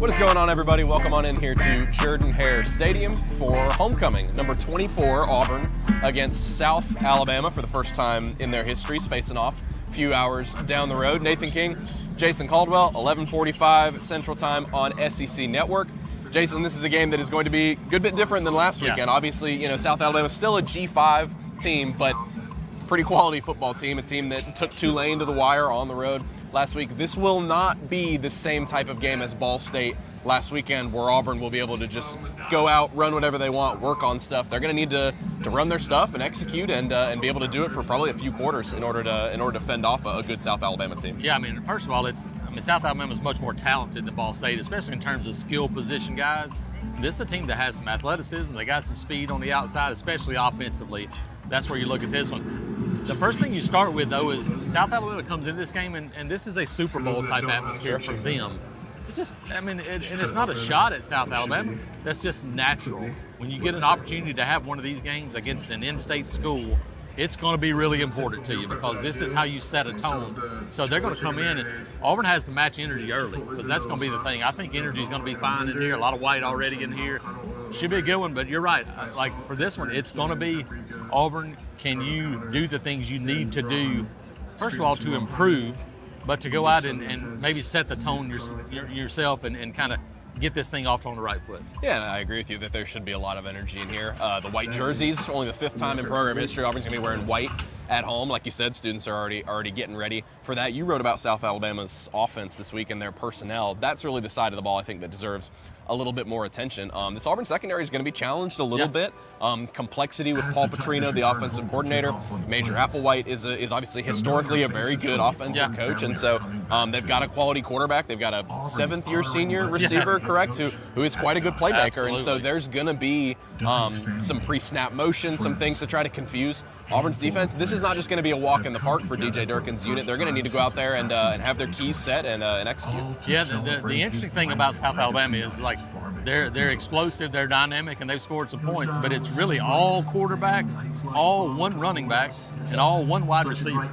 What is going on, everybody? Welcome on in here to Jordan-Hare Stadium for homecoming. Number 24, Auburn, against South Alabama for the first time in their histories, facing off a few hours down the road. Nathan King, Jason Caldwell, 11:45 Central Time on SEC Network. Jason, this is a game that is going to be a good bit different than last weekend. Obviously, South Alabama is still a G5 team, but pretty quality football team, a team that took Tulane to the wire on the road last week. This will not be the same type of game as Ball State last weekend, where Auburn will be able to just go out, run whatever they want, work on stuff. They're going to need to run their stuff and execute and be able to do it for probably a few quarters in order to fend off a good South Alabama team. Yeah, first of all, South Alabama is much more talented than Ball State, especially in terms of skill position guys. This is a team that has some athleticism. They got some speed on the outside, especially offensively. That's where you look at this one. The first thing you start with, though, is South Alabama comes into this game, and this is a Super Bowl type atmosphere for them. It's just, and it's not a shot at South Alabama. That's just natural. When you get an opportunity to have one of these games against an in-state school, it's going to be really important to you, because this is how you set a tone. So they're going to come in, and Auburn has to match energy early, because that's going to be the thing. I think energy is going to be fine in here. A lot of white already in here. Should be a good one, but you're right. Like for this one, it's going to be Auburn, can you do the things you need to do, first of all, to improve, but to go out and maybe set the tone yourself and kind of get this thing off on the right foot. Yeah, and I agree with you that there should be a lot of energy in here. The white jerseys, only the fifth time in program history Auburn's going to be wearing white at home. Like you said, students are already getting ready for that. You wrote about South Alabama's offense this week and their personnel. That's really the side of the ball I think that deserves a little bit more attention. This Auburn secondary is going to be challenged a little bit. Complexity with Paul Petrino, the offensive coordinator. Major Applewhite is obviously historically a very good offensive coach, and so they've got a quality quarterback. They've got a seventh-year senior receiver, correct, who is quite a good playmaker. Absolutely. And so there's going to be some pre-snap motion, some things to try to confuse Auburn's defense. This is not just going to be a walk in the park for DJ Durkin's unit. They're going to need to go out there and have their keys set and execute. Yeah, the interesting thing about South Alabama is they're explosive, they're dynamic, and they've scored some points, but it's really all quarterback, all one running back, and all one wide receiver.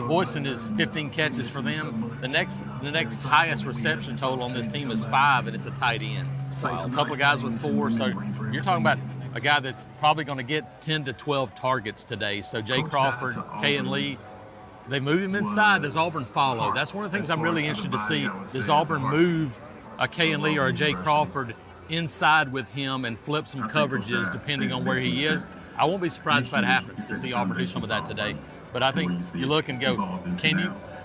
Boyson is 15 catches for them. The next highest reception total on this team is 5, and it's a tight end. A couple of guys with 4, so you're talking about a guy that's probably going to get 10 to 12 targets today. So Jay Crawford, K and Lee, they move him inside. Does Auburn follow? That's one of the things I'm really interested to see. Does Auburn move a K and Lee or a Jay Crawford inside with him and flip some coverages depending on where he is? I won't be surprised if that happens, to see Auburn do some of that today. But I think you look and go,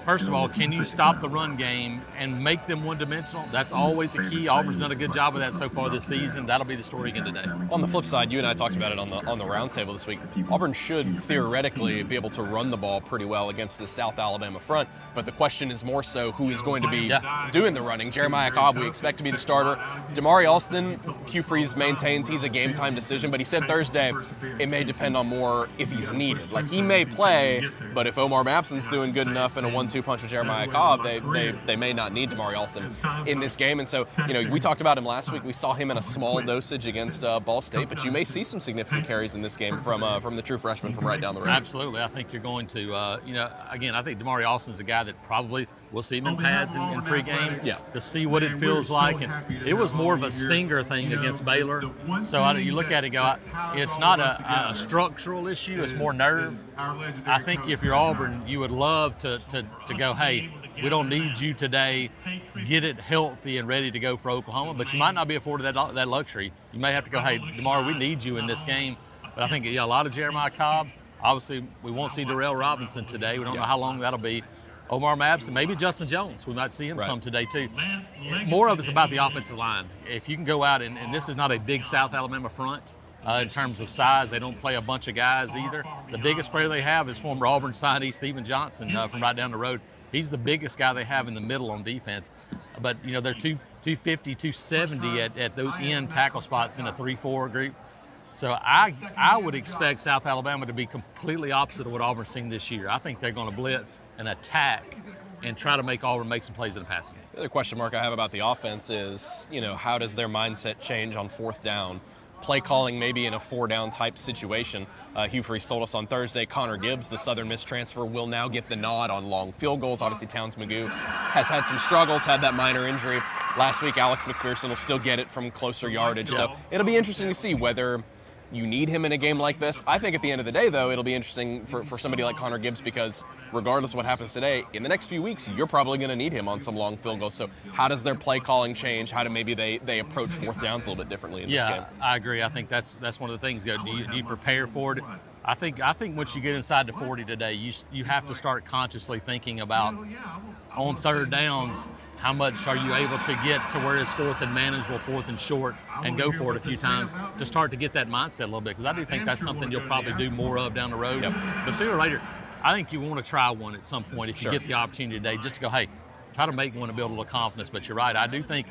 first of all, can you stop the run game and make them one-dimensional? That's always a key. Auburn's done a good job of that so far this season. That'll be the story again today. On the flip side, you and I talked about it on the roundtable this week. Auburn should theoretically be able to run the ball pretty well against the South Alabama front, but the question is more so who is going to be doing the running. Jeremiah Cobb, we expect to be the starter. Damari Alston, Hugh Freeze maintains he's a game-time decision, but he said Thursday it may depend on more if he's needed. Like, he may play, but if Omar Mapson's doing good enough in a 1-2 punch with Jeremiah Cobb, they may not need Damari Alston in this game. And so, we talked about him last week. We saw him in a small dosage against Ball State, but you may see some significant carries in this game from the true freshman from right down the road. Absolutely. I think you're going to, again, I think Damari Alston's a guy that probably we'll see him in pads in pregame to see what it feels like. And it was more of a stinger thing against Baylor. So you look at it and go, it's not a structural issue, it's more nerve. I think if you're Auburn, you would love to go, hey, we don't need you today. Get it healthy and ready to go for Oklahoma. But you might not be afforded that luxury. You may have to go, hey, Damari, we need you in this game. But I think, a lot of Jeremiah Cobb. Obviously, we won't see Darrell Robinson today. We don't know how long that'll be. Omar Mapson, maybe Justin Jones. We might see him some today, too. More of it's about the offensive line. If you can go out, and this is not a big South Alabama front in terms of size. They don't play a bunch of guys either. The biggest player they have is former Auburn signee Steven Johnson from right down the road. He's the biggest guy they have in the middle on defense. But, they're 250, 270 at those end tackle spots in a 3-4 group. So I would expect South Alabama to be completely opposite of what Auburn's seen this year. I think they're going to blitz and attack and try to make Auburn make some plays in the passing game. The other question mark I have about the offense is, how does their mindset change on fourth down play calling maybe in a 4-down type situation. Hugh Freeze told us on Thursday, Connor Gibbs, the Southern Miss transfer, will now get the nod on long field goals. Obviously, Towns Magoo has had some struggles, had that minor injury. Last week, Alex McPherson will still get it from closer yardage. So it'll be interesting to see whether you need him in a game like this. I think at the end of the day, though, it'll be interesting for somebody like Connor Gibbs, because regardless of what happens today, in the next few weeks, you're probably going to need him on some long field goals. So how does their play calling change? How do maybe they approach 4th downs a little bit differently in this game? Yeah, I agree. I think that's one of the things. Do you prepare for it? I think once you get inside the 40 today, you have to start consciously thinking about on 3rd downs, how much are you able to get to where it's 4th and manageable, 4th and short, and go for it a few times to start to get that mindset a little bit, because I do think that's something you'll probably do more of down the road. But sooner or later, I think you want to try one at some point if you get the opportunity today, just to go, hey, try to make one and build a little confidence. But you're right, I do think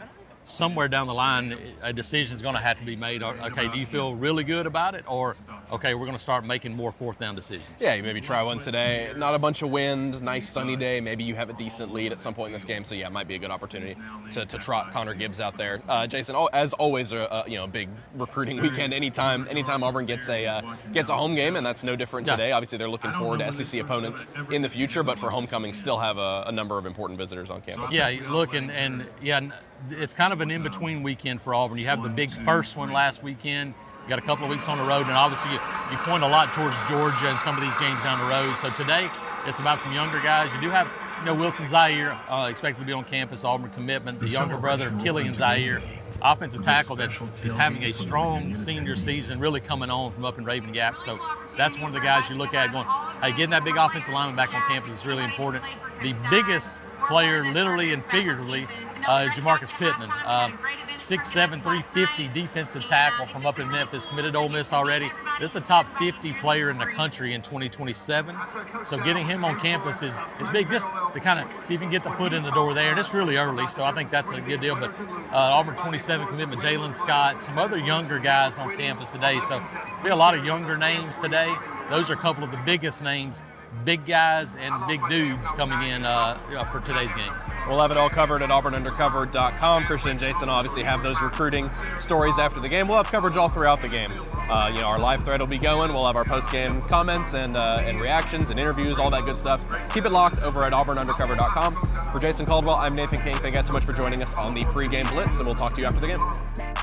somewhere down the line, a decision is going to have to be made. Okay, do you feel really good about it? Or, okay, we're going to start making more 4th down decisions. Yeah, you maybe try one today. Not a bunch of wind, nice sunny day. Maybe you have a decent lead at some point in this game. So, yeah, it might be a good opportunity to trot Connor Gibbs out there. Jason, as always, a big recruiting weekend. Anytime Auburn gets a home game, and that's no different today. Obviously, they're looking forward to SEC opponents in the future, but for homecoming, still have a number of important visitors on campus. Yeah, look, and it's kind of an in-between weekend for Auburn. You have the big first one last weekend. You got a couple of weeks on the road, and obviously you point a lot towards Georgia and some of these games down the road. So today, it's about some younger guys. You do have, Wilson Zaire expected to be on campus, Auburn commitment, the younger brother of Killian Zaire, offensive tackle that is having a strong senior season, really coming on from up in Raven Gap. So that's one of the guys you look at going, hey, getting that big offensive lineman back on campus is really important. The biggest player, literally and figuratively, is Jamarcus Pittman. 6'7", 350 defensive tackle from up in Memphis, committed to Ole Miss already. This is a top 50 player in the country in 2027. So getting him on campus is big, just to kind of see if you can get the foot in the door there. And it's really early, so I think that's a good deal. But Auburn 27 commitment, Jalen Scott, some other younger guys on campus today. So be a lot of younger names today. Those are a couple of the biggest names, big guys and big dudes coming in for today's game. We'll have it all covered at auburnundercover.com. Christian and Jason obviously have those recruiting stories after the game. We'll have coverage all throughout the game. Our live thread will be going. We'll have our post-game comments and reactions and interviews, all that good stuff. Keep it locked over at auburnundercover.com. For Jason Caldwell, I'm Nathan King. Thank you guys so much for joining us on the pregame Blitz, and we'll talk to you after the game.